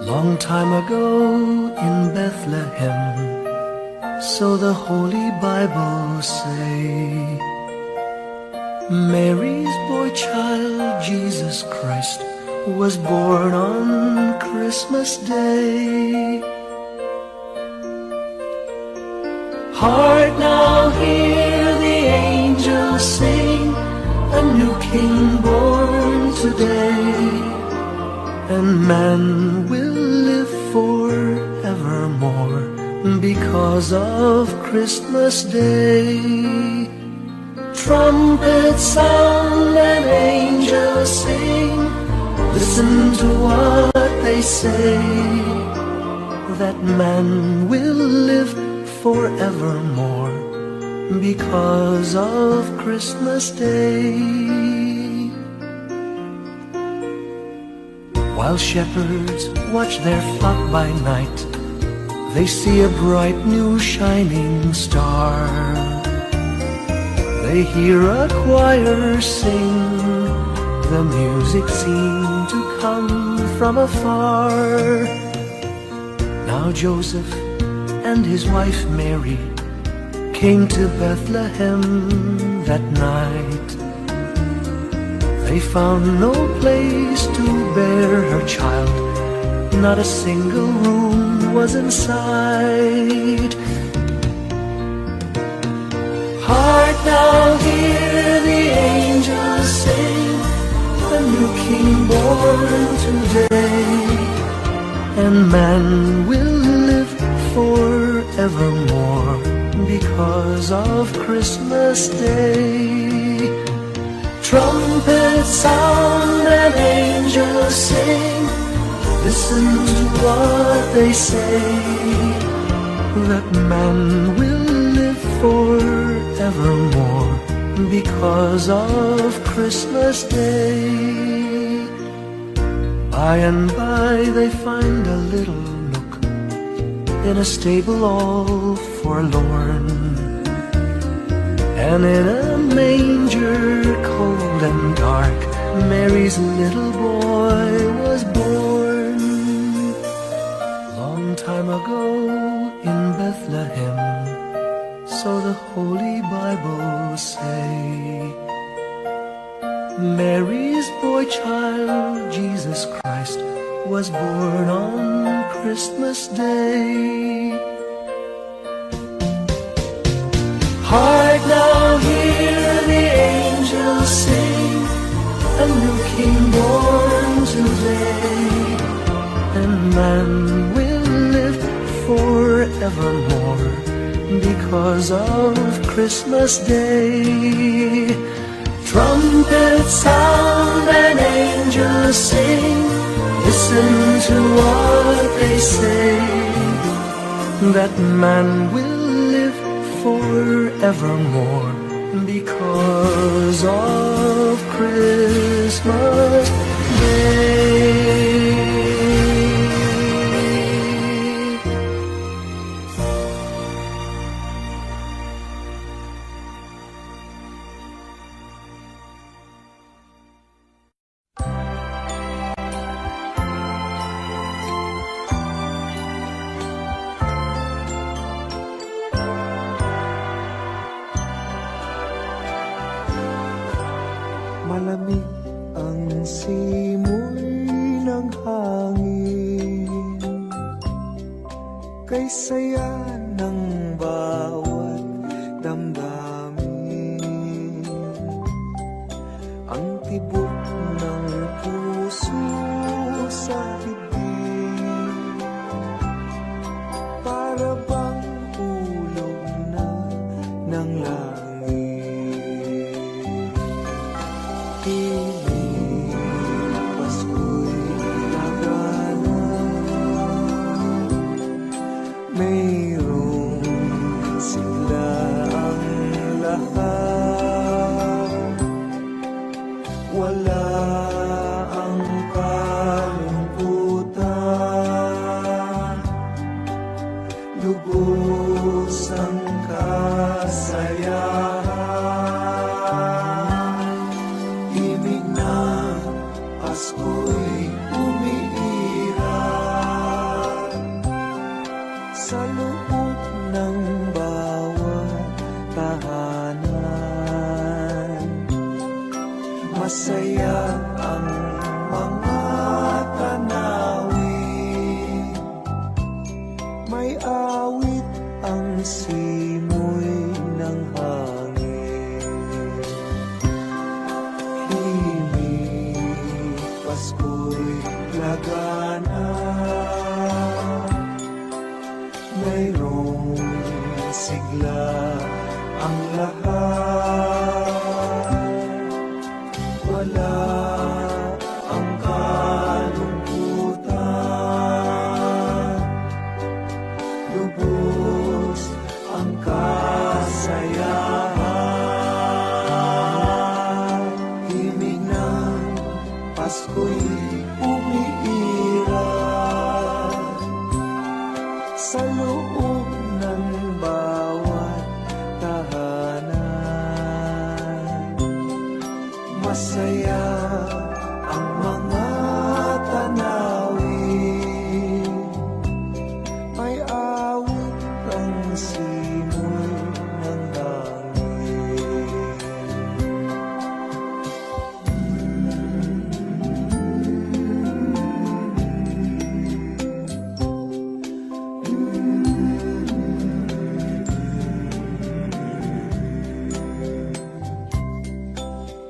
Long time ago in Bethlehem, so the Holy Bible say, Mary's boy child, Jesus Christ, was born on Christmas Day. Hark now, hear the angels sing, a new King born today, and man will live forevermore because of Christmas Day. Trumpets sound and angels sing, listen to what they say, that man will live forevermore because of Christmas Day. While shepherds watch their flock by night, they see a bright new shining star. They hear a choir sing, the music seemed to come from afar. Now Joseph and his wife Mary came to Bethlehem that night. They found no place to bear her child, not a single room was in sight. Hark now, hear the angels sing, a new King born today, and man will live forevermore because of Christmas Day. Trumpets sound and angels sing, listen to what they say, that man will live forevermore because of Christmas Day. By and by they find a little nook in a stable all forlorn, and in a manger cold and dark, Mary's little boy was born. Long time ago in Bethlehem, so the Holy Bible say, Mary's boy child, Jesus Christ, was born on Christmas Day. Hark now, hear the angels sing, a new King born today, and man will live forevermore because of Christmas Day. Trumpets sound and angels sing, listen to what they say, that man will live forevermore because of Christmas Day. Malamig ang simoy ng hangin, kay saya ng bawat damdamin. Ang tibok ng puso sa bibig, para bang ulog na ng langit. Piling Pasko'y lagana, mayroong sigla ang lahat. Wala ang kalungkutan, na mayroong sigla ang lahat. Wala ang kalungkutan, lubos ang kasayahan. Himig ng Pasko'y umiiral sa loob ng bawat tahanan. Masaya ang mga tanawin, may awit ang simoy ng hangin.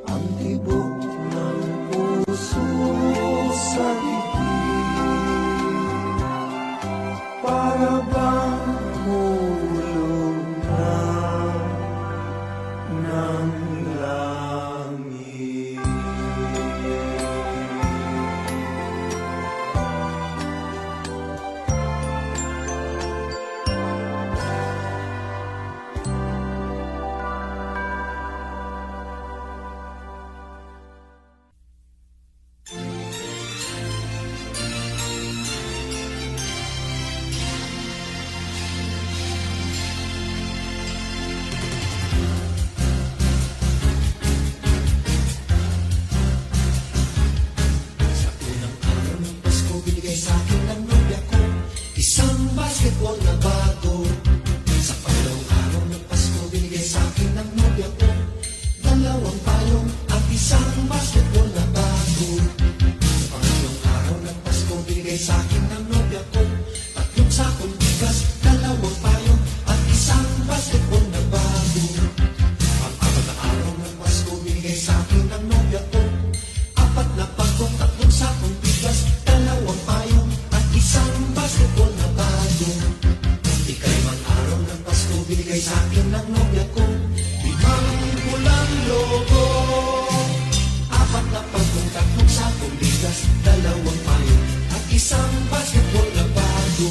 Ang tibok ng puso sa dibdib, para bang hulog na ng langit. Sa unang araw ng Pasko, binigay sa akin ng nobya ko isang basketball na bago. Sa pangalawang araw ng Pasko, binigay sa akin ng nobya ko dalawang payong at isang basketball na bago. Sa pangatlong araw ng Pasko, binigay sa akin ng nobya ko tatlong sakong bigas, dalawang payong at isang basketball na bago. Pang-apat na araw ng Pasko, binigay sa akin ng nobya ko apat na pagkong, tatlong sakong bigas, dalawang payong at isang basketball na bago. Ikalimang araw ng Pasko, binigay sa akin ng nobya ko limang pulang logo, apat na pagkong, tatlong sakong bigas, dalawang payong at isang basketball na bago.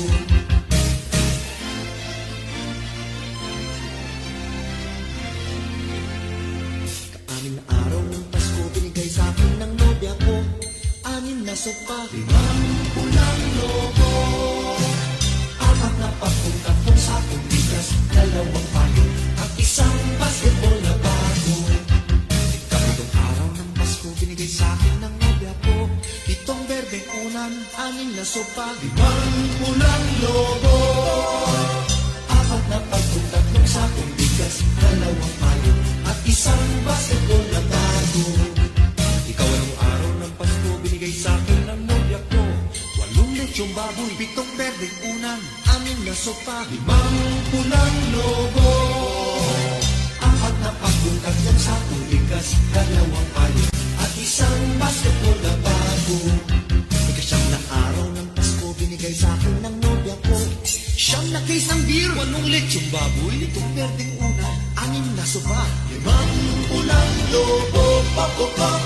Anim na araw ng Pasko, binigay sa akin ng nobya ko anim na sopa, limang pulang logo, apat na pagkong, tatlong sakong bigas, dalawang payong at isang basketball na bago. Ikatlong araw ng Pasko, binigay sa akin ng nobya ko pitong berdeng unan, anim na sopa, limang pulang logo, apat na pagkong, tatlong sakong bigas, dalawang payong at isang basketball na bago. Ikawalang araw ng Pasko, binigay sa akin ng nobya ko walong lechong baboy, pitong berdeng unan, anim na sopa, limang pulang logo, apat na pagkong, tatlong sakong bigas, dalawang payong at isang basketball na bago. Ikasyam na araw ng Pasko, binigay sa akin ng nobya ko siyam na case ng beer, walong lechong baboy, pitong berdeng unan, anim na sopa, limang pulang logo, pop-pop-pop,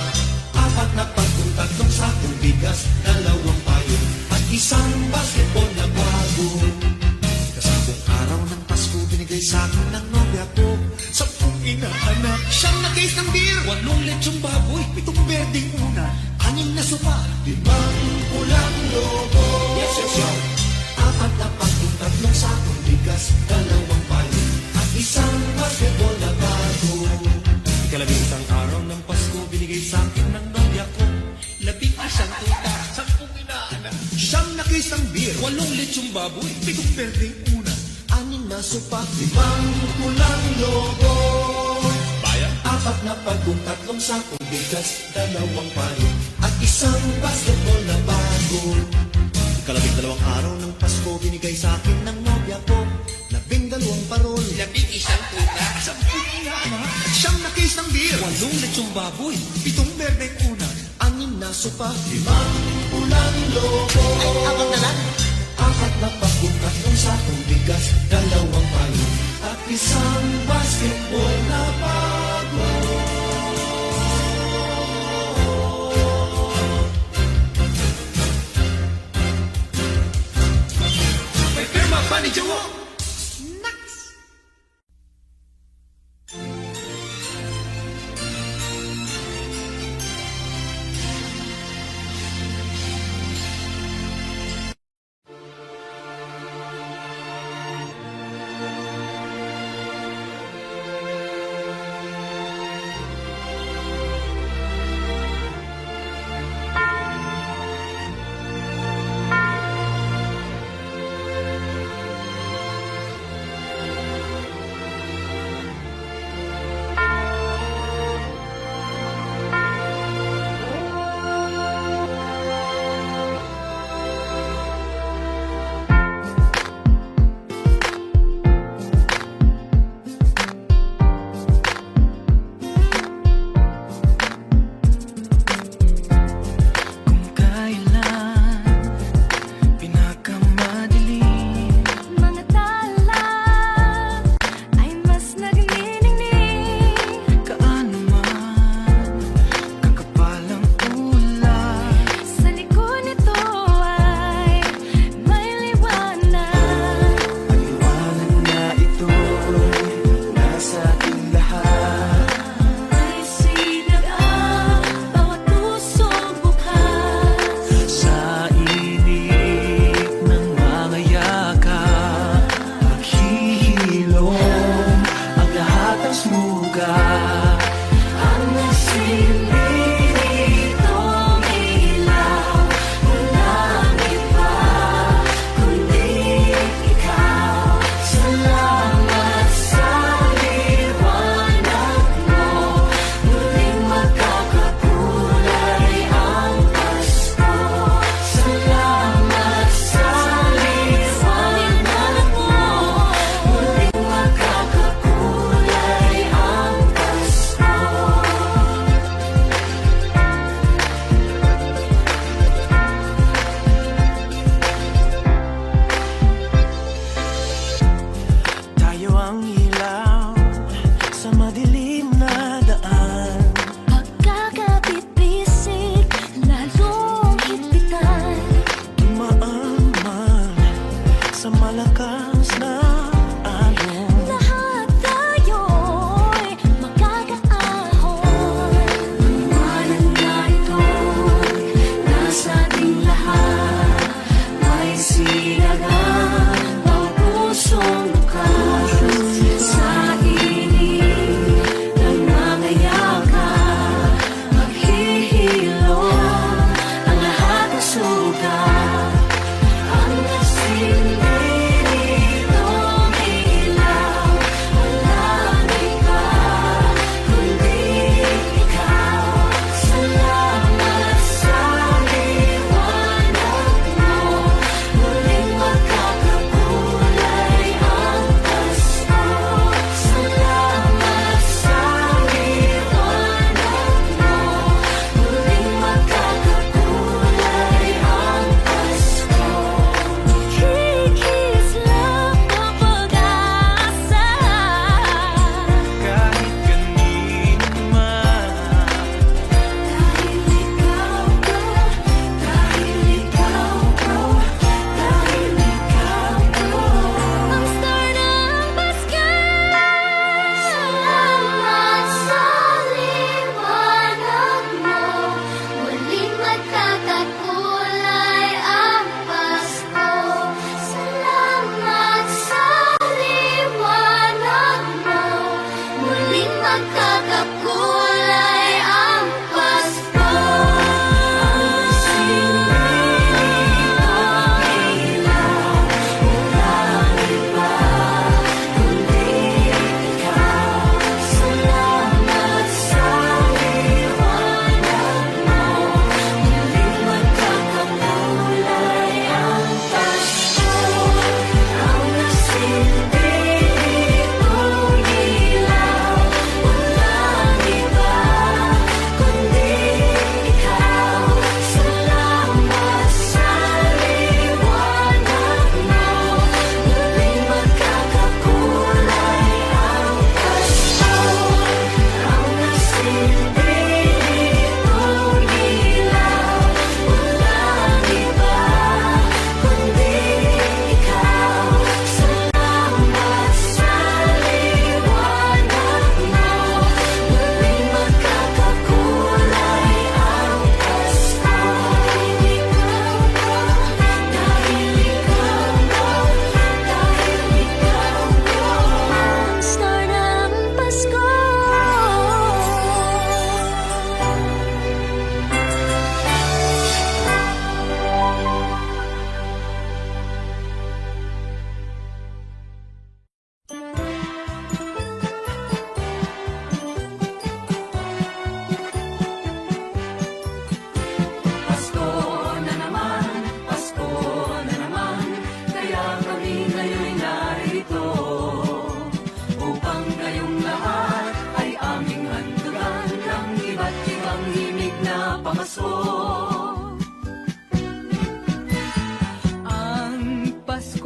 apat na pagkong, tatlong sakong bigas, dalawang payong at isang basketball na bago. Kasabong araw ng Pasko, binigay sa akin ng nobya ko 10 inaanak, siyam na case ng beer, walong lechong baboy, pitong berdeng unan, anim na sopa, limang pulang logo, yes, yes, yes, apat na pagkong, tatlong sakong bigas, dalawang payong at isang basketball na bago. Ikalabing araw ng Pasko, binigay sa akin ng nobya ko 11 tuta, 10 inaanak, siyam na case ng beer, walong lechong baboy, pitong berdeng unan, anim na sopa, limang pulang logo, bayan, apat na pagkong, tatlong sakong bigas, dalawang payong at isang basketball na bago. Ikalabing araw ng Pasko, binigay sa akin ng nobya ko 12 parol, 11 tuta, 10 inaanak, siyam na case ng beer, walong lechong baboy, pitong berdeng unan, anim na sopa, limang pulang lobo. Ay, abang na lang. Apat na pakong, tatlong sakong bigas, dalawang payo, at isang basketball na bago. May pirma pa ni Jowo.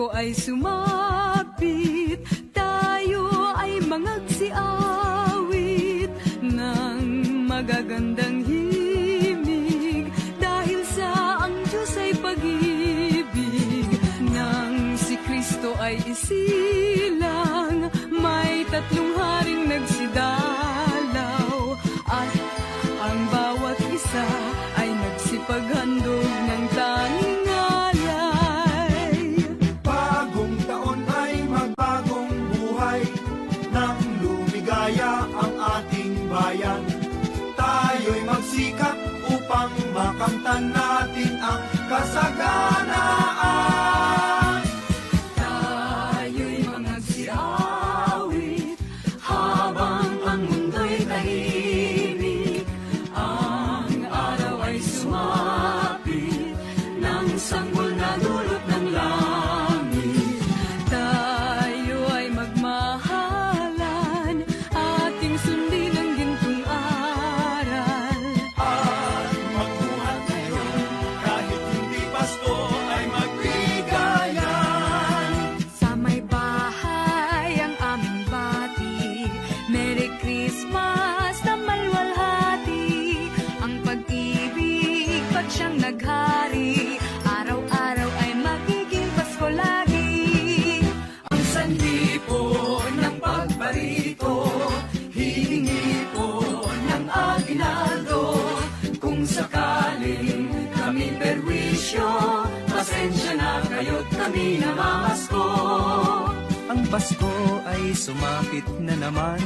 Pasko ay sumapit, tayo ay mangagsiawit ng magagandang himig, dahil sa ang Diyos ay pag-ibig. Nang si Kristo ay isilang, may 3 haring nagsidalaw, at ang bawat isa ay nagsipaghandog ng tanging alay. Bagong taon ay magbagong buhay, nang lumigaya ang ating bayan. Tayo'y magsikap upang makamtan natin ang kasaganaan. Tayo'y mangagsiawit habang ang mundo'y tahimik. Ang araw ay sumapit ng sanggol na dulot ng langit. Tayo ay magmahalan, ating sundin ang gintong aral. At magbuhat ngayon, kahit hindi Pasko ay magbigayan. Sa may bahay ang aming bati, Merry Christmas na malwalhati. Ang pag-ibig ba't siyang naghari, araw-araw ay magiging Pasko lagi. Ang sanhi po ng pagbarito, hihingi po ng aginaldo. Kung sakaling kami perwisyo, pasensya na kayo't kami namamasko. Ang Pasko ay sumapit na naman,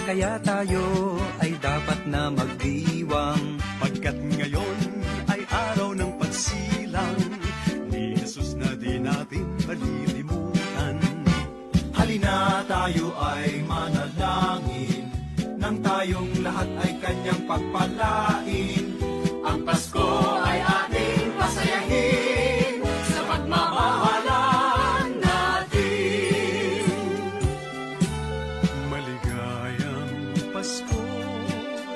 kaya tayo ay dapat na magdiwang. Pagkat ngayon ay araw ng pagsilang ni Jesus na di natin malilimutan. Halina tayo ay manalangin, nang tayong lahat ay kanyang pagpalain. Ang Pasko ay ating pasayahin sa pagmamahalan natin. Maligayang Pasko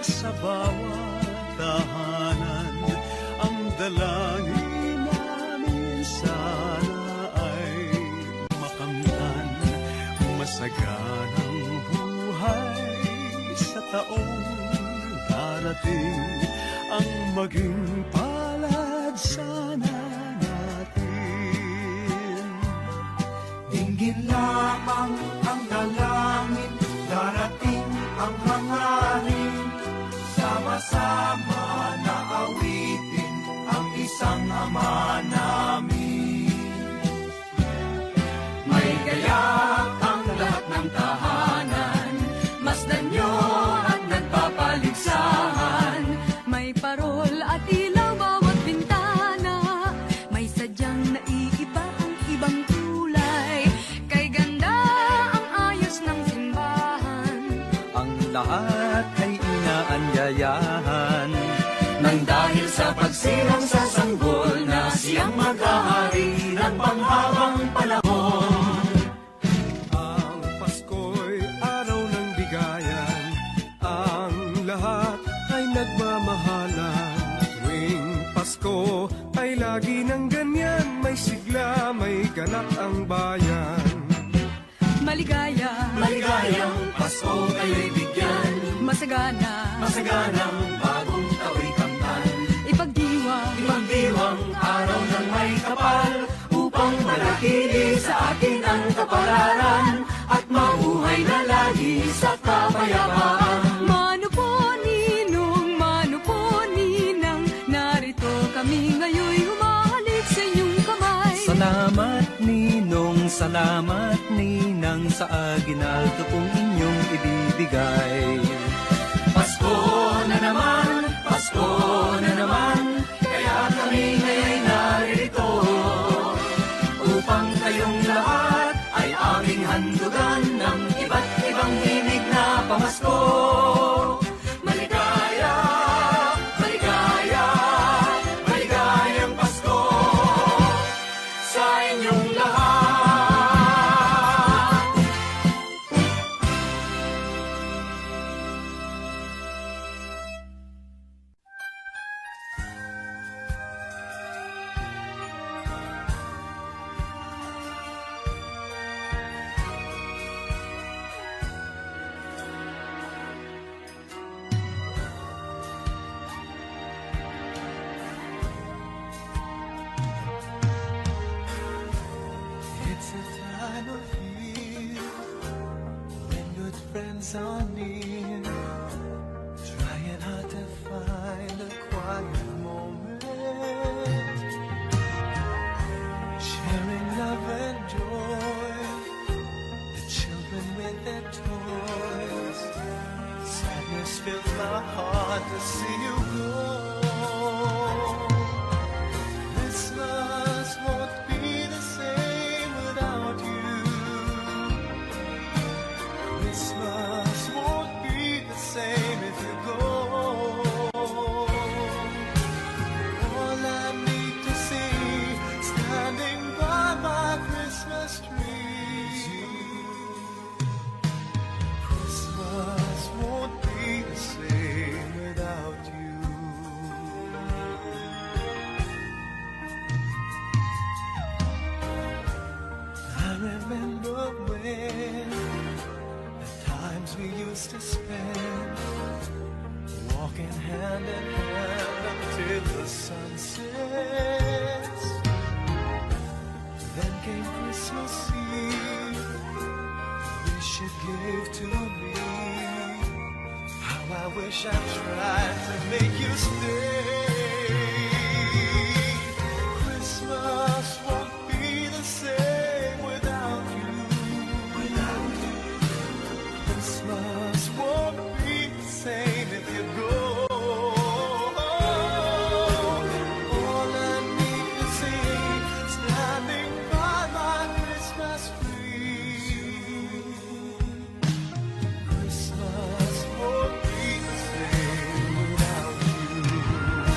sa bawat tahanan. Ang dalangin namin sana ay makamtan. Masaganang buhay sa taong darating. Ang maging palad sana natin. Dinggin lamang ang dalangin, darating ang hangarin. Sama-sama na awitin ang isang Ama namin. May gayak ang lahat ng tahanan, masdan nyo at nagpapaligsahan. May parol at ilaw bawat bintana, may sadyang naiiba ang ibang kulay. Kay ganda ang ayos ng simbahan, Ang lahat ay inaanyayahan. nang dahil sa pagsilang sa sanggol na siyang maghahari ng panghabang panahon. Ang Pasko'y araw ng bigayan, ang lahat ay nagmamahalan. Tuwing Pasko ay lagi ng ganyan, may sigla, may ganap ang bayan. Maligaya, Maligayang Pasko kayo'y bigyan, masagana, masaganang bagong tao'y kamtan. ipagdiwang, Ipagdiwang araw ng may kapal, upang manatili sa atin ang kapalaran, at mabuhay na lagi sa kapayapaan. Mano po ninang, narito kami ngayon'y humahalik sa inyong kamay. Salamat ninong, salamat ninang, sa aginaldo pong inyong ibibigay. Pasko na naman, Pasko na naman, kaya kami ngayon'y narito, upang kayong lahat ay aming handugan ng iba't ibang himig na pamasko. Maligaya, maligaya, maligayang Pasko sa inyong lahat. holidays are near, trying hard to find a quiet moment, sharing love and joy, the children with their toys. Sadness fills my heart to see you go. Christmas won't be the same without you. Christmas won't be the same if you go. All I need to see, standing by my Christmas tree. Christmas won't be the same without you. I remember when the times we used to spend, walking hand in hand until the sun sets. Then came Christmas Eve, wish you gave to me. How I wish I tried to make you stay. Christmas won't be the same without you. Christmas won't be the same if you go. All I need to see, standing by my Christmas tree. Christmas won't be the same without you.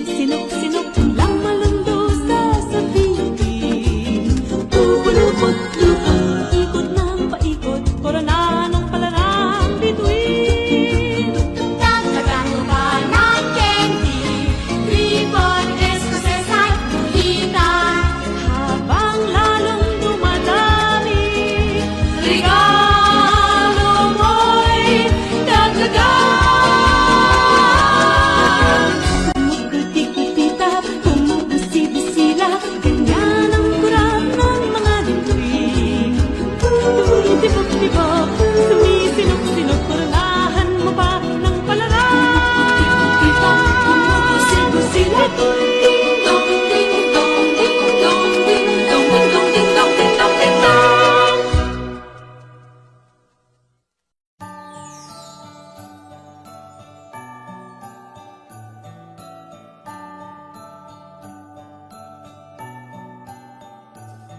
Sumisinok-sinok lang malundo sa sabihin. Upulupot-lupot, ikot ng paikot, korona ng palarang bituin. Dagdagan mo pa ng candy, ribbon, escoses at guhitan. Habang lalong dumadami, Regalo mo'y dagdagan. kumukulti-kultita, kumukusibisila, ganyan ang kurap ng mga dingding. Tibok-tibok, sumisinok-sinok, koronahan mo pa ng palarang. Kumukusig-kusig, ding-dong, ding-dong, ding-dong, ding-dong, ding-dong, ding-dong, ding-dong, ding-dong.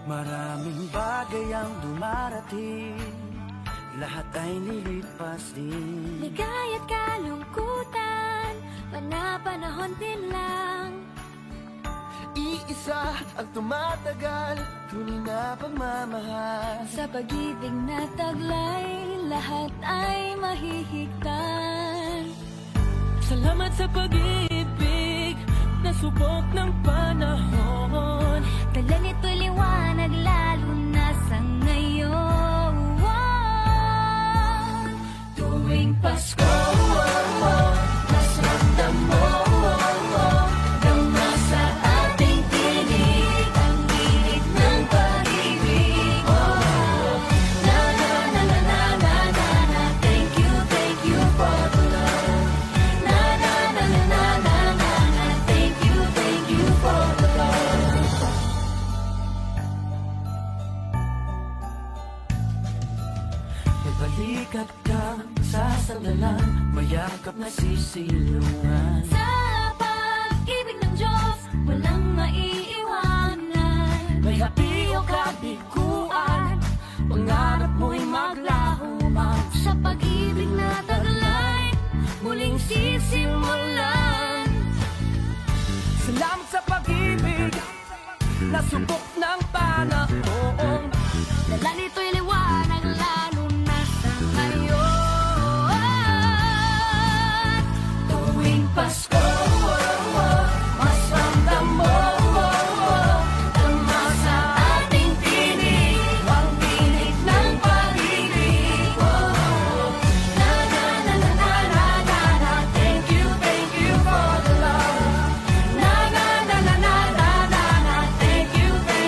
Maraming bagay ang dumarating, lahat ay nilipas din. Ligaya't kalungkutan, pana-panahon din lang. Iisa ang tumatagal, tunay na pagmamahal. Sa pag-ibig na taglay, lahat ay mahihigtan. Salamat sa pag-ibig na subok ng panahon. Dala nito'y liwanag lalo na sa ngayon. Tuwing Pasko, mas ramdam mo, dama sa ating tinig ang init ng pag-ibig. Na na na na na na na na, thank you for the love. Na na na na na na na na, thank you for the love. May balikat kang sasandalan, mayakap na sisilungan. Sa pag-ibig ng Diyos, walang maiiwanan. May hapi o kabiguan, pangarap mo'y maglaho man. Sa pag-ibig na taglay, muling sisimulan. Salamat sa pag-ibig na subok ng panahon. Dala nito'y liwanag lalo na sa ngayon. Tuwing Pasko, mas ramdam mo, dama sa ating tinig ang tinig ng pag-ibig. Na na na na na na na na, thank you for the love. Na na na na na na na na, thank you for the love.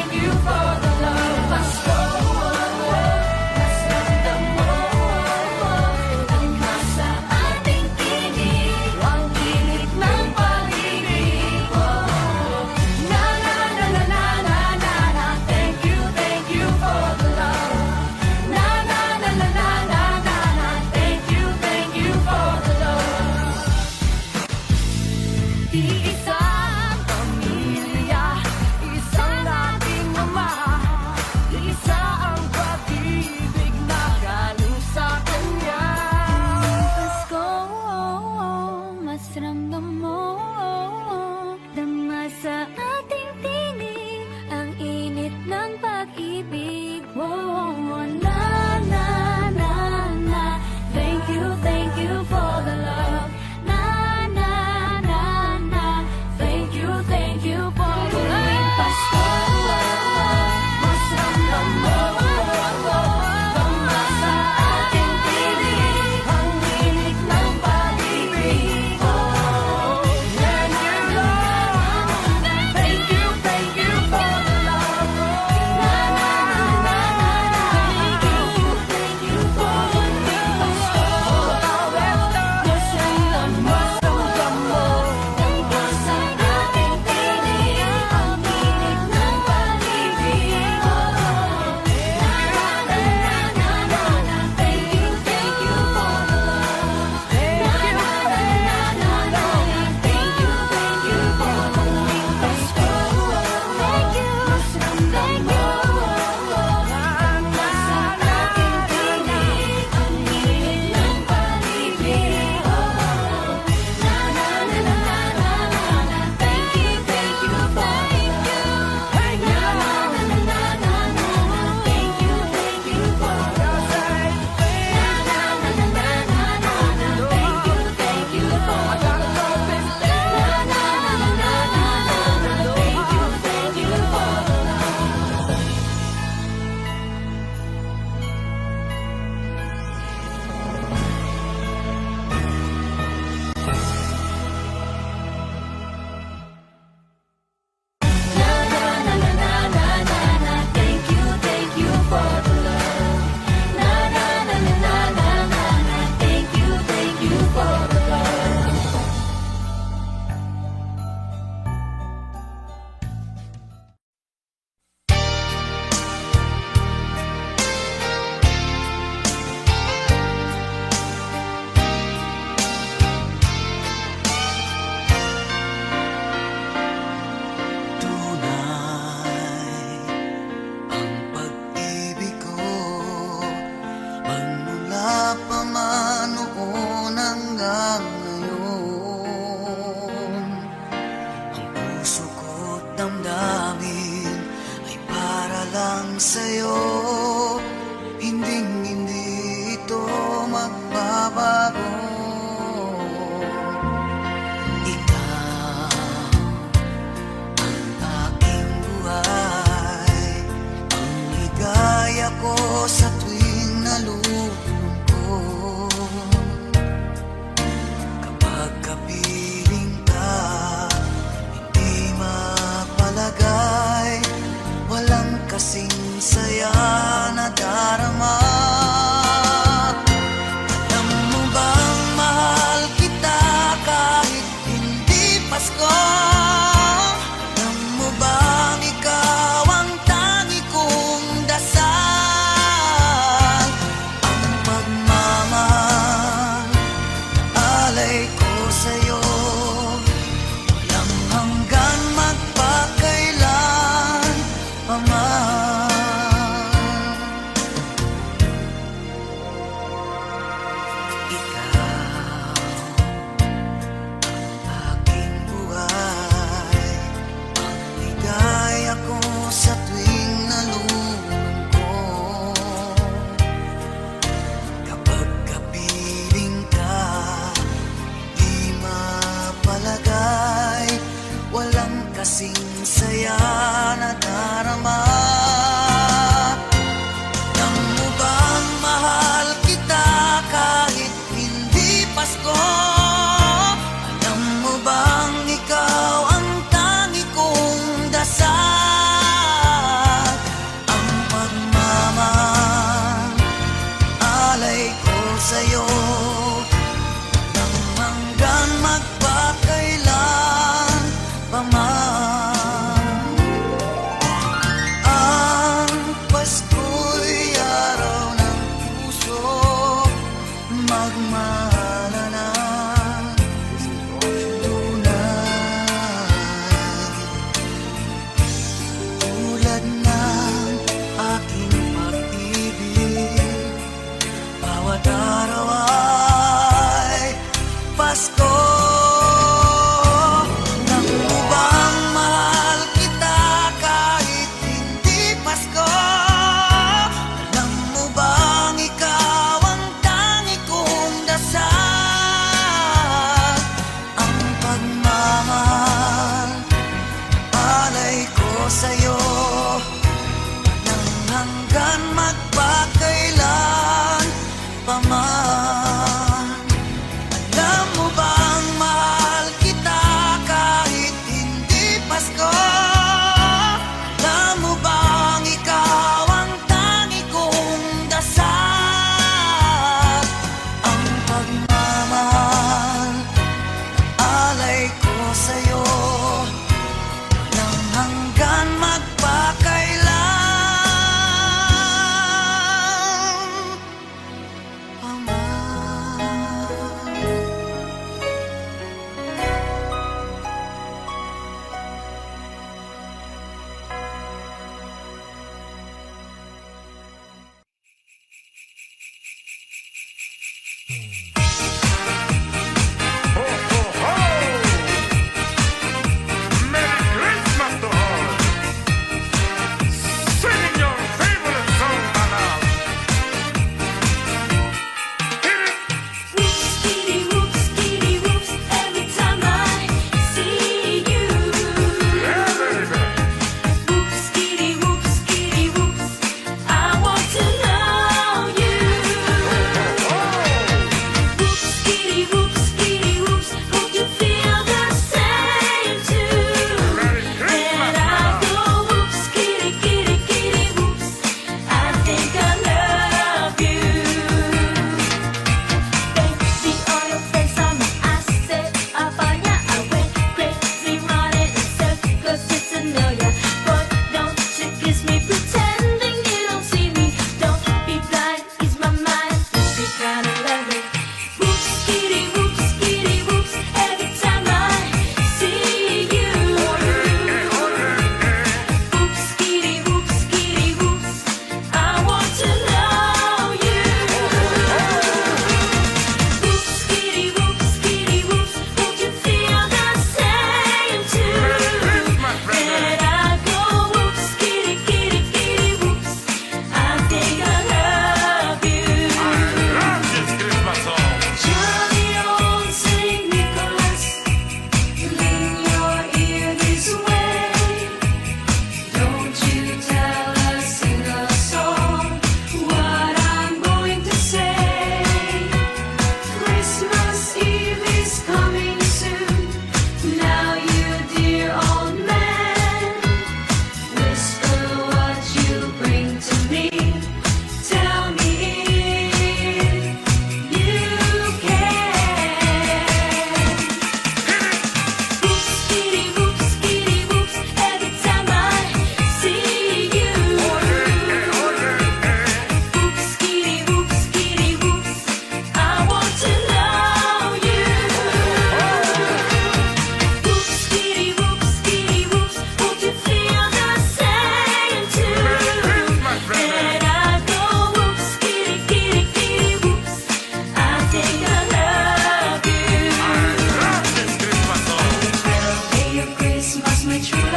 damdamin ay para lang sa'yo. Hindi ito magbabago. Ikaw ang aking buhay, ang ligaya ko sa tuwing nalulungkot. Kapag kapiling ka, hindi mapalagay, walang kasing saya na darama. Alam mo bang mahal kita kahit hindi Pasko? Alam mo bang ikaw ang tangi kong dasal? Ang pagmamahal na alay ko sa'yo, walang hanggan magpakailan pa man. Ikaw ang aking buhay, ang ligaya ko sa tuwing nalulungkot. Kapag kapiling ka, di mapalagay, walang kasing saya na darama. Alam mo bang mahal kita kahit hindi Pasko? Alam mo bang ikaw ang tangi kong dasal? Ang pagmamahal alay ko sa'yo, walang hanggan magpakailan pa man.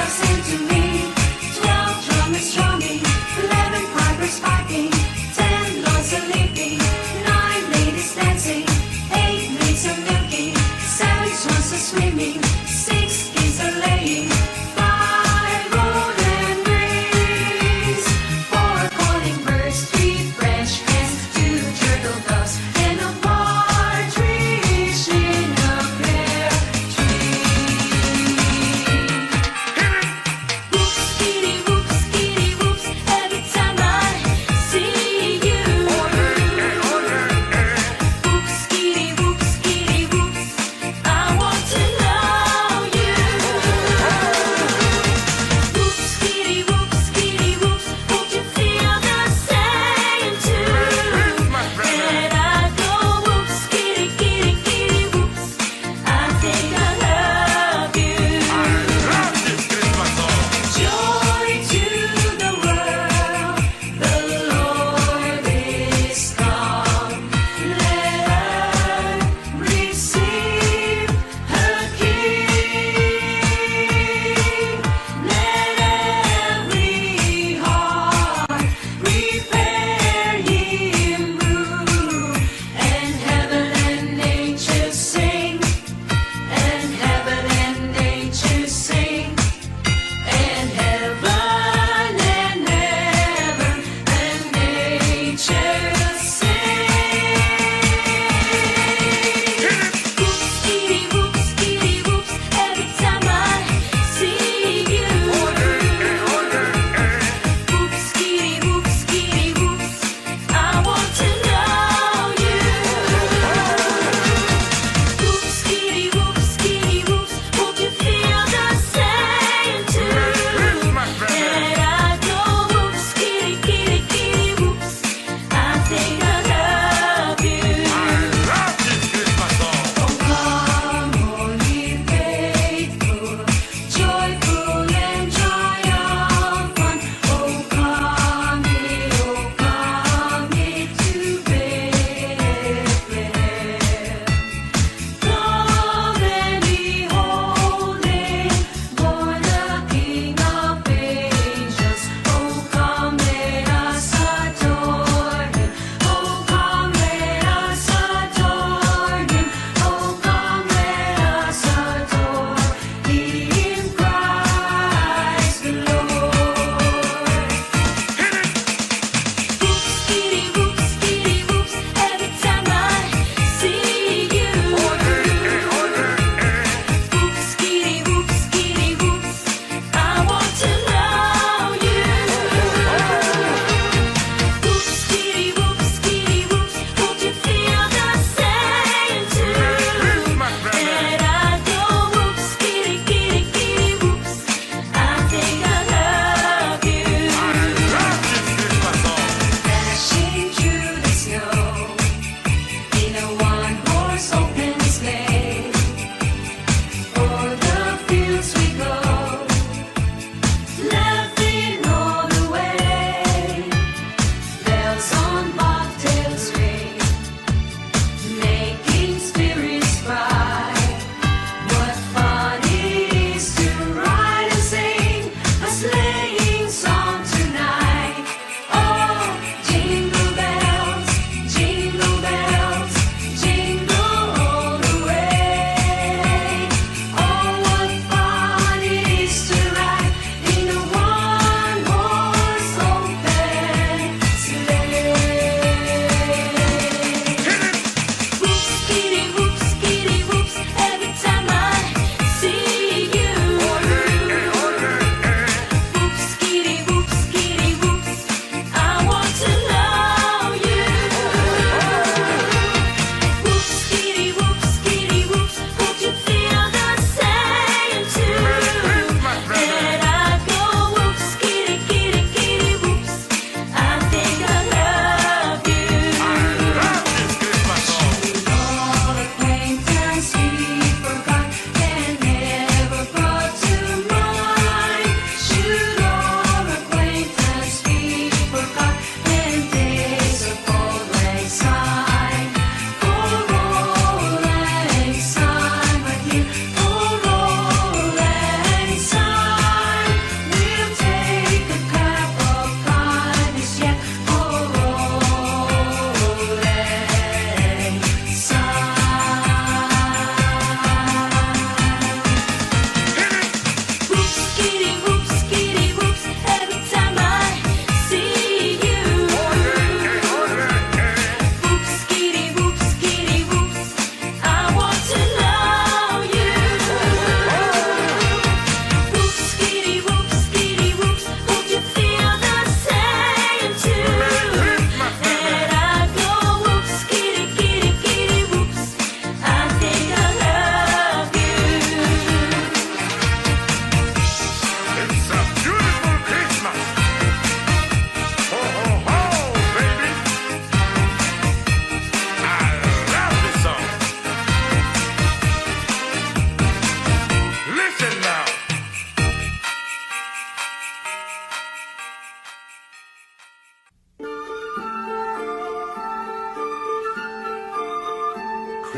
bells sing to me. 12 drummers drumming, 11 pipers piping, 10 lords a leaping, 9 ladies dancing, 8 maids a milking, 7 swans a swimming, 6 geese a laying, 5 golden rings, 4 calling birds, 3 French hens, 2 turtle doves, and a partridge in a pear tree.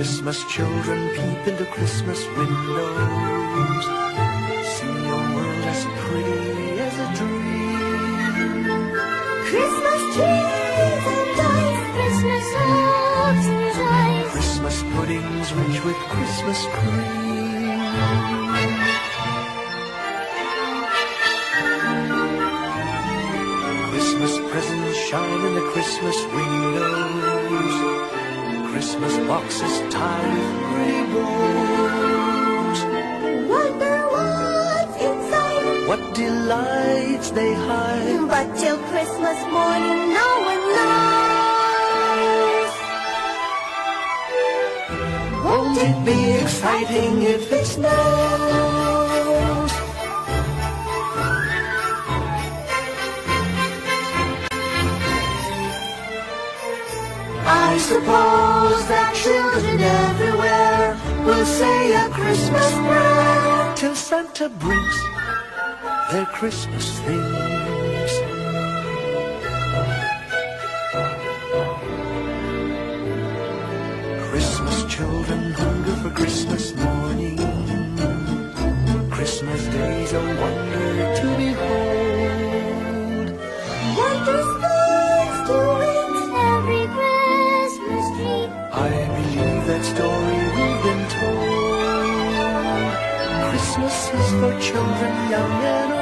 Christmas children peep into Christmas windows. See a world as pretty as a dream. Christmas trees and toys, Christmas hopes and joys. Christmas puddings rich with Christmas cream. Christmas presents shine in the Christmas windows. Christmas boxes tied with pretty bows. Wonder what's inside. What delights they hide. But till Christmas morning, no one knows. Won't it be exciting if it snows? I suppose that children everywhere will say a Christmas prayer till Santa brings their Christmas things. Christmas children hunger for Christmas morning. Christmas day's a wonder to behold. Wondrous things to wait every Christmas tree. I believe that story we've been told. Christmas is for children young and old.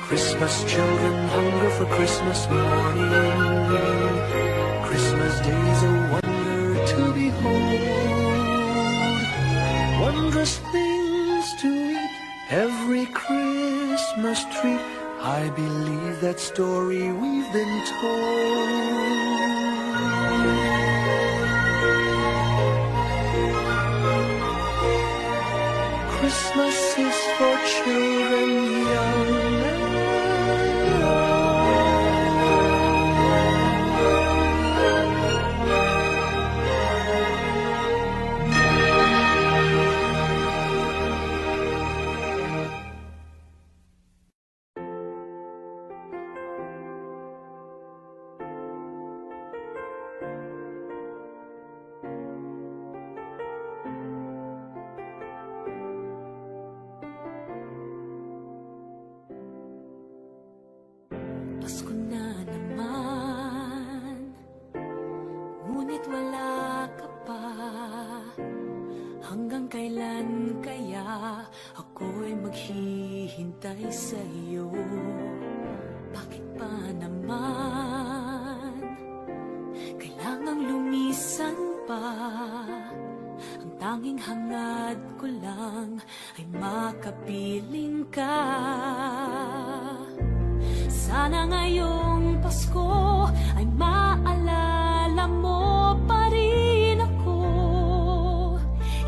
Christmas children hunger for Christmas morning. Christmas day's a wonder to behold. Wondrous things to eat, every Christmas treat. I believe that story we've been told. Christmas is for children young and Pasko na naman, ngunit wala ka pa. Hanggang kailan kaya ako'y maghihintay sa iyo? Bakit pa naman kailangang lumisan pa? Ang tanging hangad ko lang ay makapiling ka. Sana ngayong Pasko ay maalala mo pa rin ako.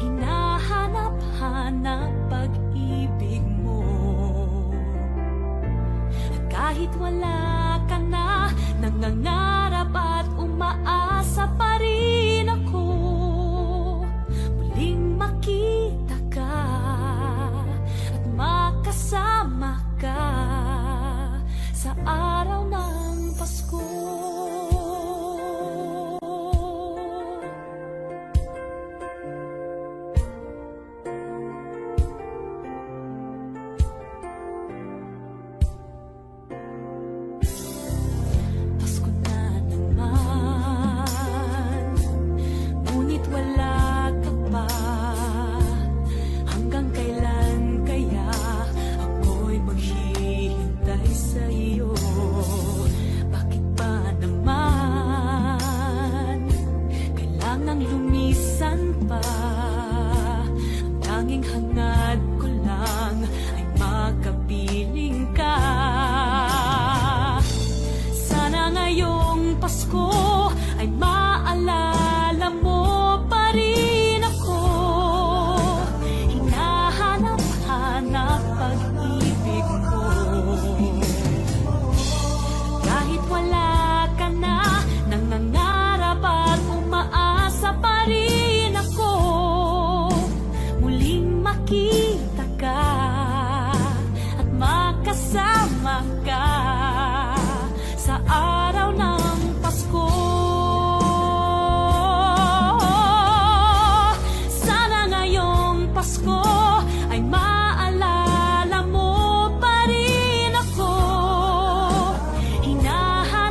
Hinahanap-hanap pag-ibig mo. At kahit wala ka na, nangangarap at umaasa pa rin ako. Muling makita ka at makasama ka sa araw ng Pasko. Pasko na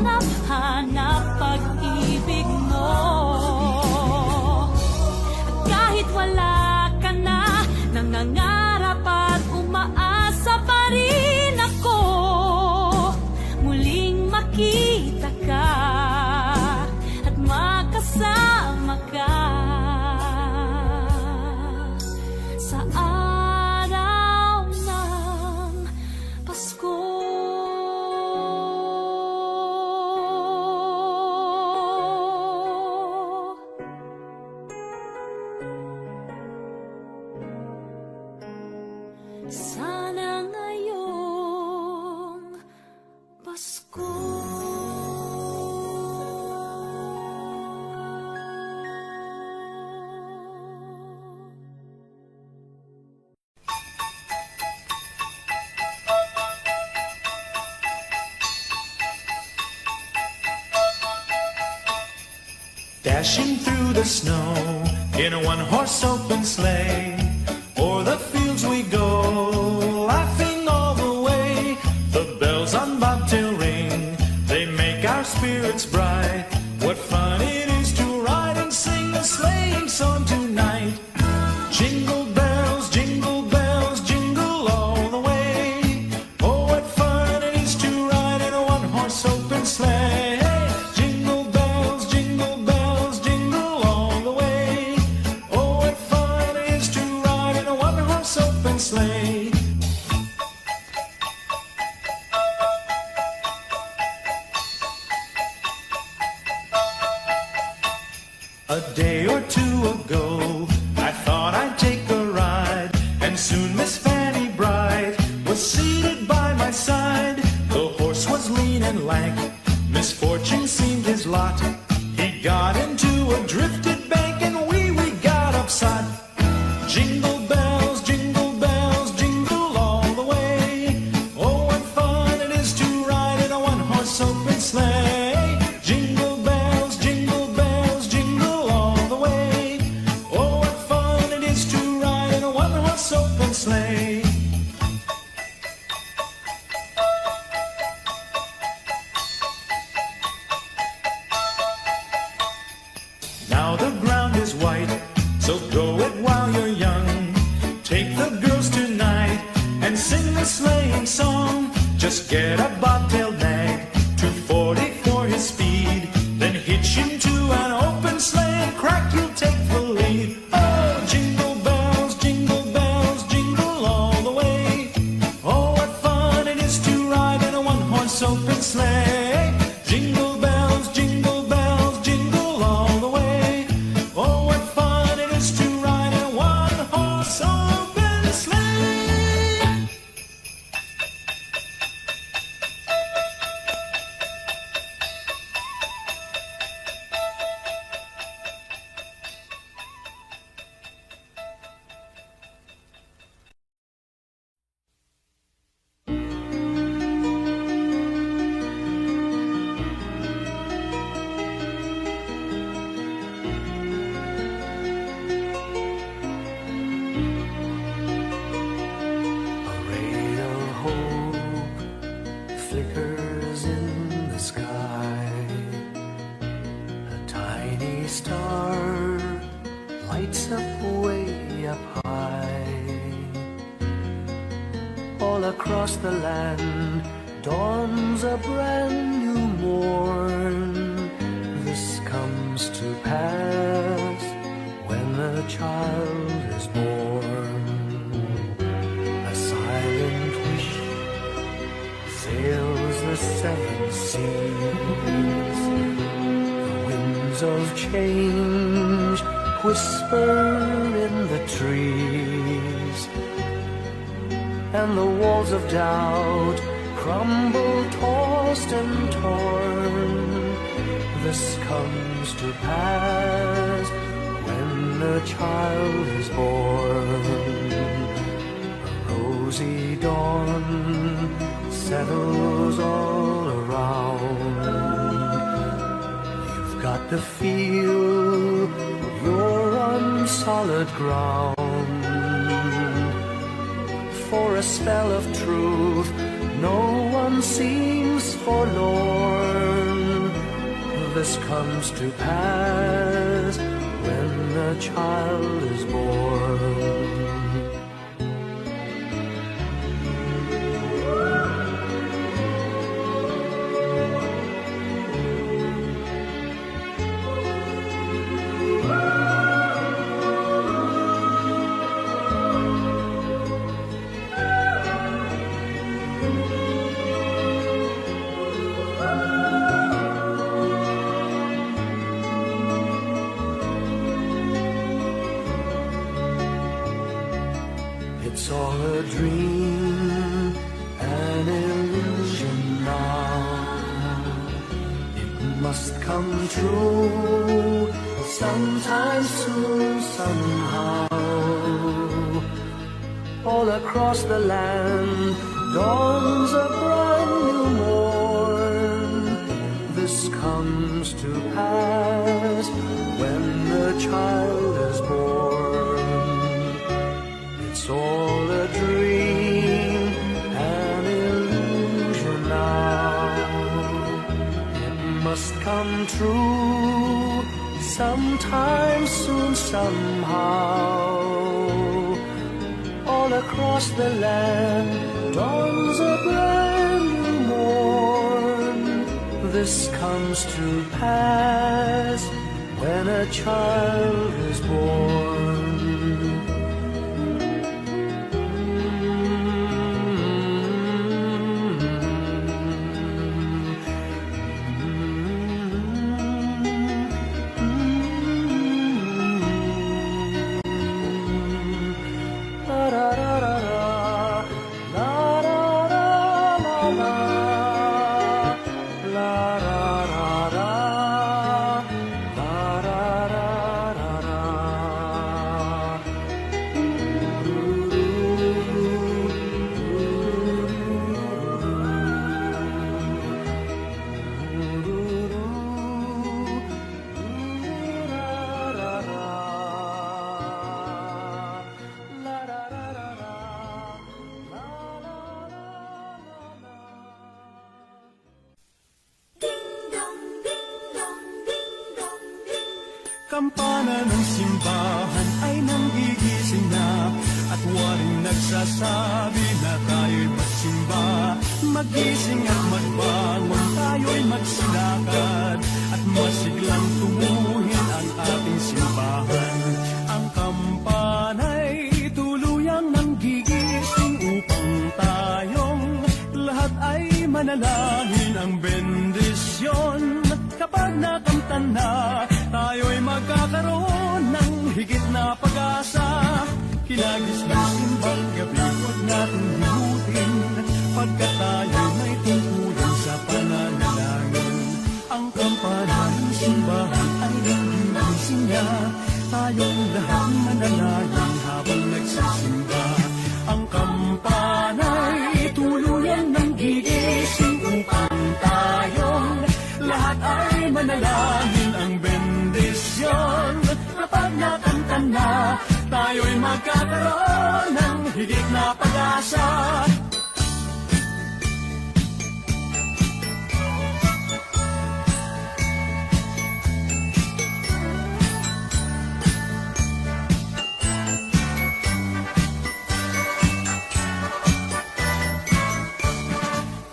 hanap-hanap pag-ibig mo. Kahit wala ka na, nangangarap at umaasa pa rin ako. Muling makita ka at makasama ka sa araw ng Pasko. Sana ngayong Pasko. Dashing through the snow in a one-horse open sleigh, o'er the fields we go, laughing all the way. The bells on bobtail ring, they make our spirits bright. What fun it is to ride and sing a sleighing song tonight. Jingle bells, jingle all the way. Oh, what fun it is to ride in a one-horse open sleigh. Jingle bells, jingle all the way. Oh, what fun it is to ride in a one-horse open sleigh. A day or two ago, I thought I'd take a ride, and soon Miss Fanny Bright was seated by my side. The horse was lean and lank, misfortune seemed his lot. He got into a drifted bank, and we got upset. Jingle bells, jingle all the way. Oh, what fun it is to ride in a one-horse open sleigh. Jingle bells, jingle all the way. Oh, what fun it is to ride in a one-horse open sleigh. Now the ground is white, so go it while you're young. Take the girls tonight and sing the sleighing song. Just get a bobtail nag, 240 for his speed. Then hitch him to an open sleigh and crack, you'll take the lead. Oh, jingle bells, jingle all the way. Oh, what fun it is to ride in a one-horse open sleigh. Jingle bells, jingle all the way. Oh, what fun it is to ride in a one-horse open sleigh. A ray of hope flickers in the sky. A tiny star lights up way up high. All across the land dawns a brand new morn. This comes to pass when a child is born. A silent wish sails the seven seas. The winds of change whisper in the trees, and the walls of doubt crumble, tossed and torn. This comes to pass when a child is born. A rosy dawn settles all around. You've got to feel you're on solid ground. For a spell of truth, no one seems forlorn. this comes to pass when a child is born. It's all a dream, an illusion now. It must come true sometime soon, somehow. All across the land dawns a brand new morn. This comes to pass when the child is born. It's all a dream, an illusion now. It must come true sometime soon, somehow. All across the land dawns a brand new morn. This comes to pass when a child is born. Kampana ng simbahan ay nanggigising na at waring nagsasabi na tayo'y magsimba. Magising at magbangon, tayo'y magsilakad at masiglang tumuhin ang ating simbahan. Ang kampana'y tuluyang nanggigising upang tayong lahat ay manalangin ang bendisyon. Kapag nakamta na, tayo'y magkakaroon ng higit na pag-asa. Kinagis ng simbang gabi, huwag natin himutin, pagkat tayo may tungkulin sa pananalangin. Ang kampana ng simbahan ay nanggigising na, tayong lahat manalangin habang nagsisimba. Ang kampana'y tuluyang nanggigising upang tayong lahat ay manalangin ang bendisyon. Kapag nakanta na, tayo'y magkakaroon ng higit na pag-asa.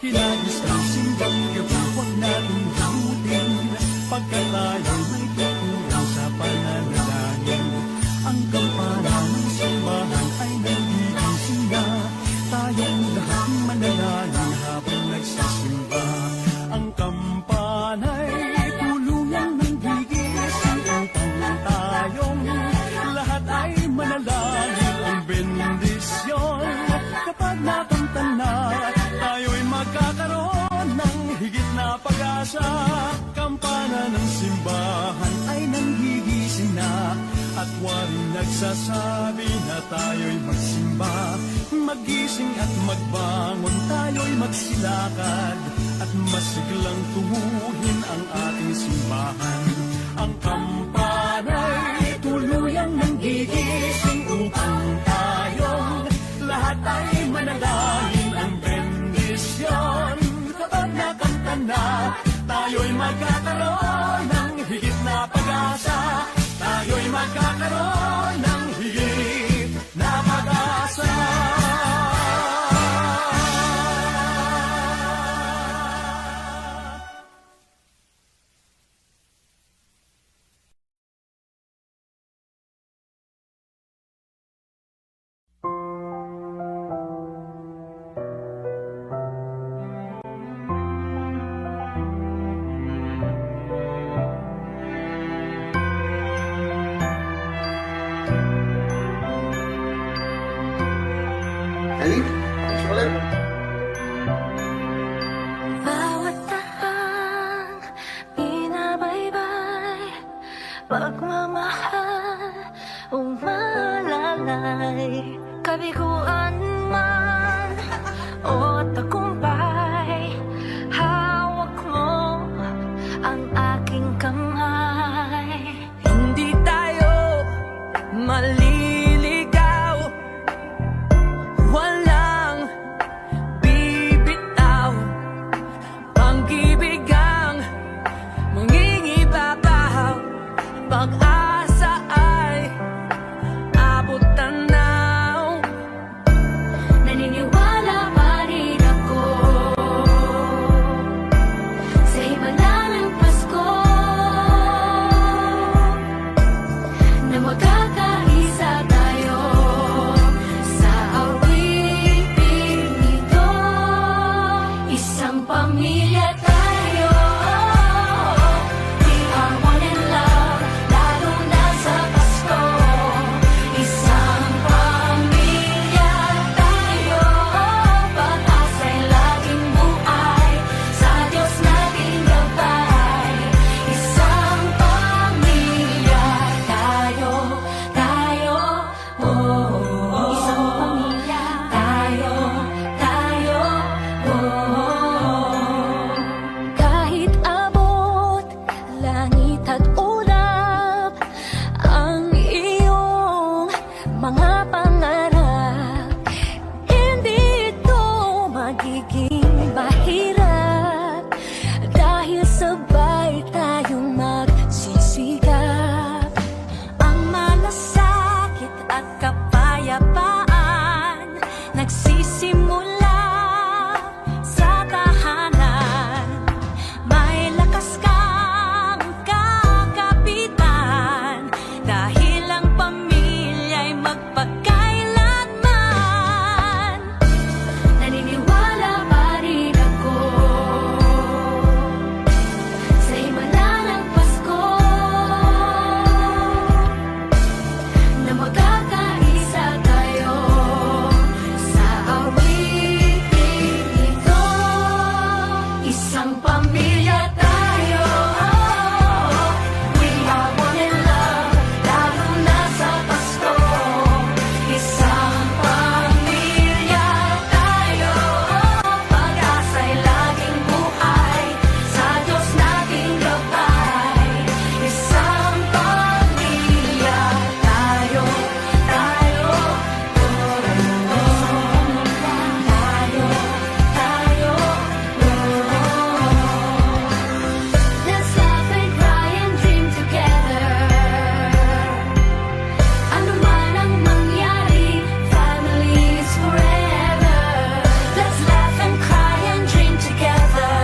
Kinagis ng simbang gabi, huwag natin himutin, pagkat tayo'y may tutulong sa pananalangin. Ang kampana ng simbahan ay nanggigising na, tayong lahat manalangin habang nagsisimba. Ang kampana'y tulungan nanggigising upang tayong lahat ay manalangin ang bendisyon. Kapag nakamta na, tayo'y magkakaroon ng higit na pag-asa. Kampana ng simbahan ay nanggigising na at waring nagsasabi na tayo'y magsimba. Magising at magbangon, tayo'y magsilakad at masiglang tumuhin ang ating simbahan. Ang kampana'y tuluyang nanggigising upang tayong lahat ay manalangin ang bendisyon. Kapag nakanta na, tayo'y magkakaroon tayo'y magkakaroon ng higit na pag-asa. Ellie, ulit. Bawat tahang binabaybay, pagmamahal umalalay, kabiguan man o tagumpay, hawak mo ang aking kamay. Hindi tayo maliligaw, walang bibitaw, pag-ibig ang mangingibabaw, pag-asa ay abot tanaw. Naniniwala pa rin ako sa himala ng Pasko, na magkakaisa tayo sa awiting ito. Isang pamilya tayo, we are one in love, lalo na sa Pasko. Isang pamilya tayo, pag-asa'y laging buhay, sa Diyos nating gabay. Isang pamilya tayo, oh, isang pamilya tayo, oh. Kahit abot langit at ulap ang iyong mga pangarap, hindi ito magiging mahirap, dahil sabay tayong magsisikap. Ang malasakit at kapayapaan nagsisimula sa tahanan. May lakas kang kakapitan, dahil ang pamilya'y magpakailanman. Naniniwala pa rin ako sa himala ng Pasko, na magkakaisa tayo sa awiting ito. Isang pamilya tayo, we are one in love, lalo na sa Pasko. Isang pamilya tayo, pag-asa'y laging buhay, sa Diyos nating gabay. Isang pamilya tayo, let's laugh and cry and dream together. Ano man ang mangyari, family is forever. Let's laugh and cry and dream together.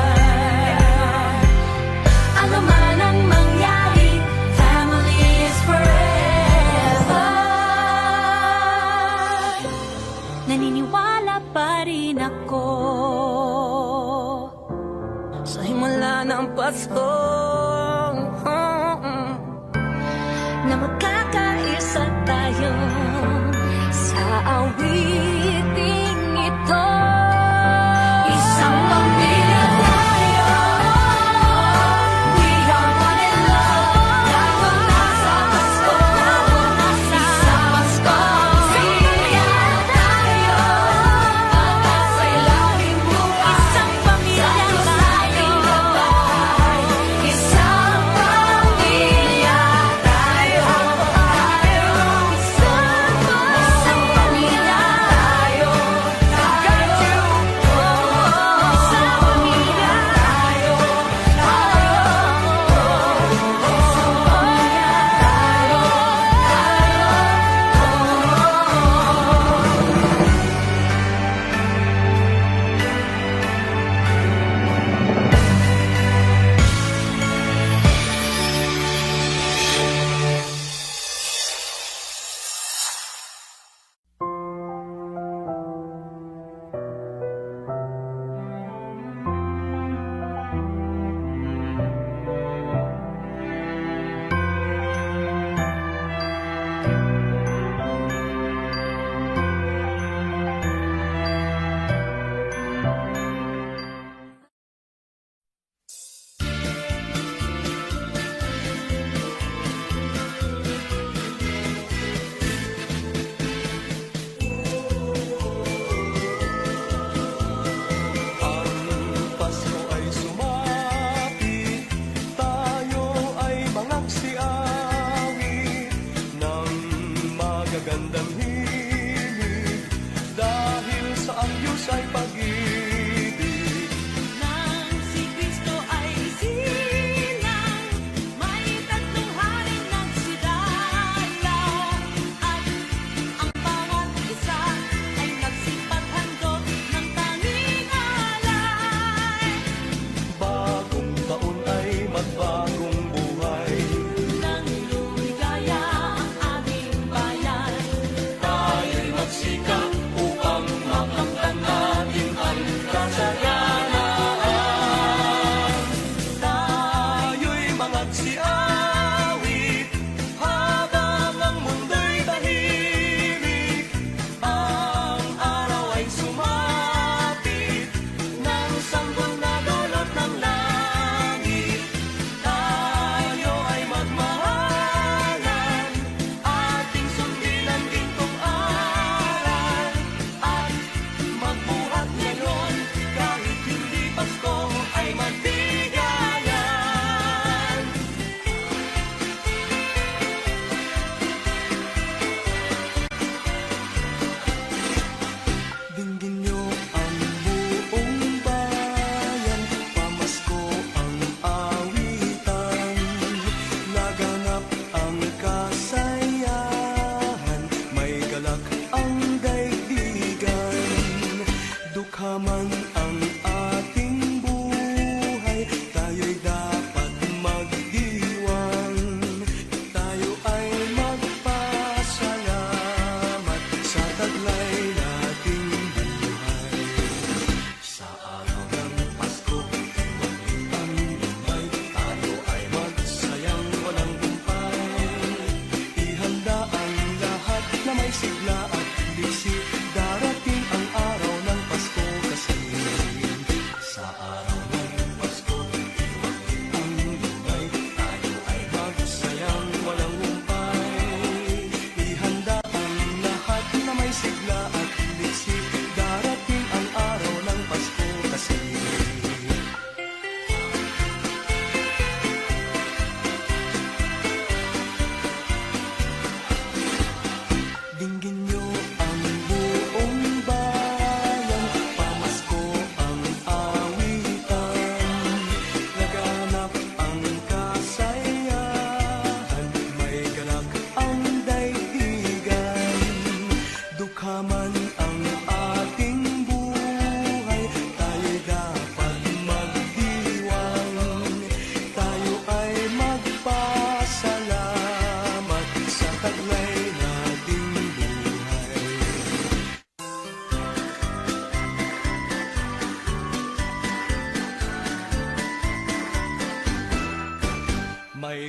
Ano man ang mangyari, family is forever. Naniniwala pa rin ako Sa himala ng Pasko, na magkakaisa tayo sa awiting ito. Isang pamilya tayo, we are one in love, lalo na sa Pasko. Isang pamilya tayo, pag-asa'y laging buhay, isang pamilya tayo, isang pamilya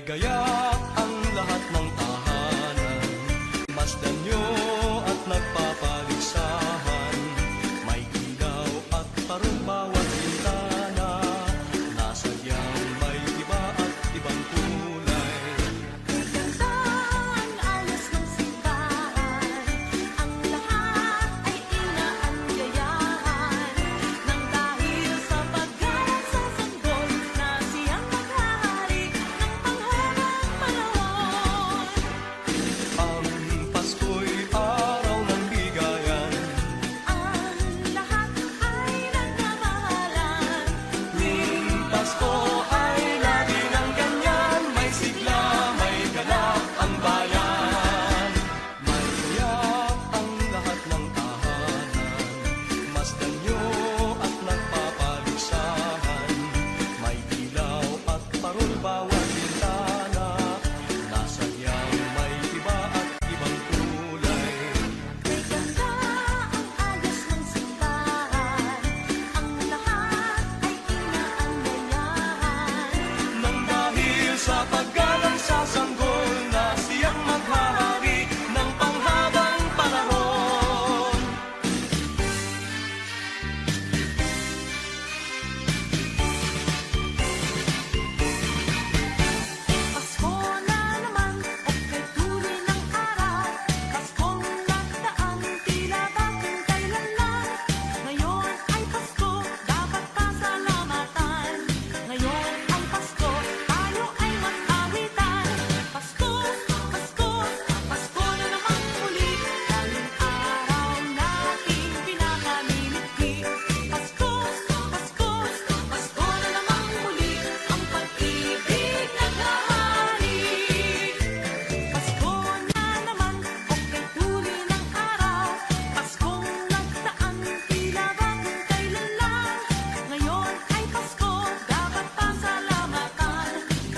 gayak ang lahat ng tahanan. Masdan nyo at nagpapaligsahan. May ilaw at parang bawat bintana. Nasadyang may iba at ibang kulay. Ganda ang ayos ng simbahan, ang lahat ay inaanyayahan. Nang dahil sa paggalang sa sanggol na siyang maghahari ng panghabang panahon. Ang Pasko'y araw ng bigayan. Ang lahat ay nagmamahalan. Tuwing Pasko ay lagi ng ganyan. May sigla, may ganap ang bayan. May iyak ang lahat ng tahanan. Masdan nyo at nagpapaligsahan. May ilaw at parol bawat bintana. Nasadyang may iba at ibang kulay. May ganda ang ayos ng simbahan, ang lahat ay inaanyayahan. Nang dahil sa paggalang sa sanggol na siyang maghahari ng panghabang panahon. Pasko na naman at kay tuloy ng araw. Paskong nagdaan, tila bakit kailan lang. Ngayon ay Pasko, dapat pasalamatan. Ngayon ay Pasko, tayo ay mag-awitan. Pasko, Pasko, Pasko na naman muli. Daling araw nating pinakamimiti. Pasko, Pasko, Pasko na naman muli. Ang pag-ibig naghahari. Pasko na naman, okay tuloy ng araw. Paskong nagdaan, tila bakit kailan lang. Ngayon ay Pasko, dapat pasalamatan.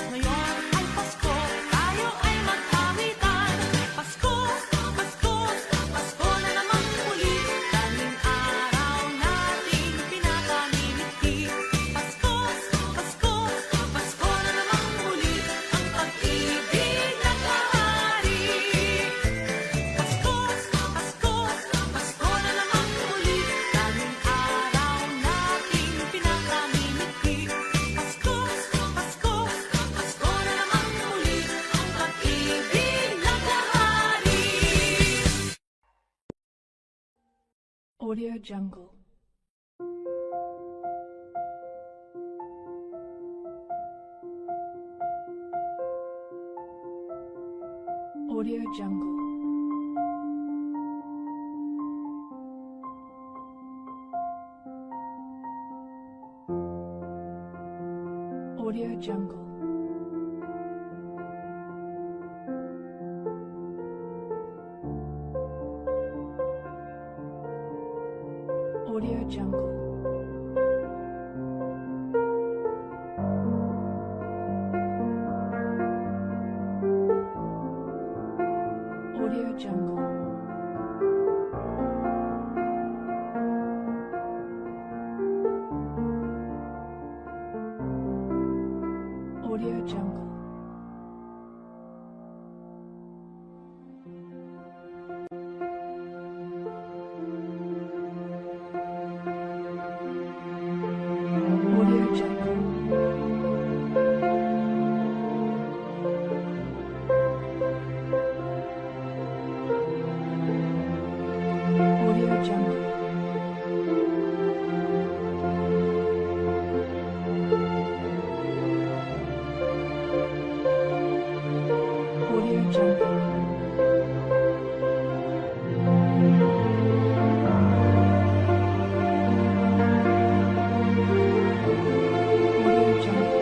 Ngayon ay Pasko, tayo ay mag-awitan. Pasko, Pasko, Pasko na naman muli. Daling araw nating pinakamimiti. Pasko, Pasko, Pasko na naman muli. Ang pag-ibig naghahari. Pasko, Pasko, Pasko na naman muli. Daling araw nating pinakamimiti. Pasko, Pasko, Pasko na naman muli. Ang pag-ibig naghahari. Audio Jungle. Audio Jungle. Audio Jungle. Audio Jungle. Audio Jungle. Audio Jungle. Audio Jungle. Audio Jungle. Audio Jungle. Audio Jungle.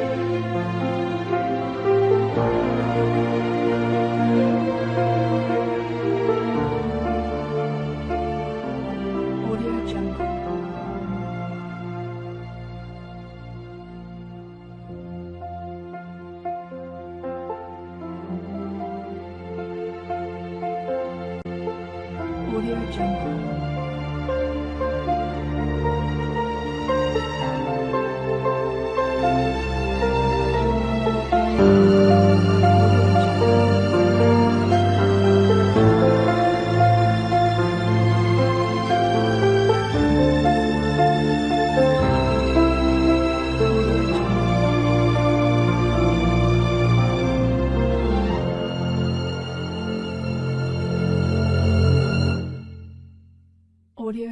Audio Jungle. Audio Jungle. Audio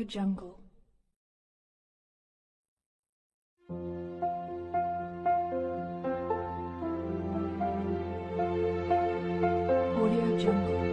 Jungle. Audio Jungle.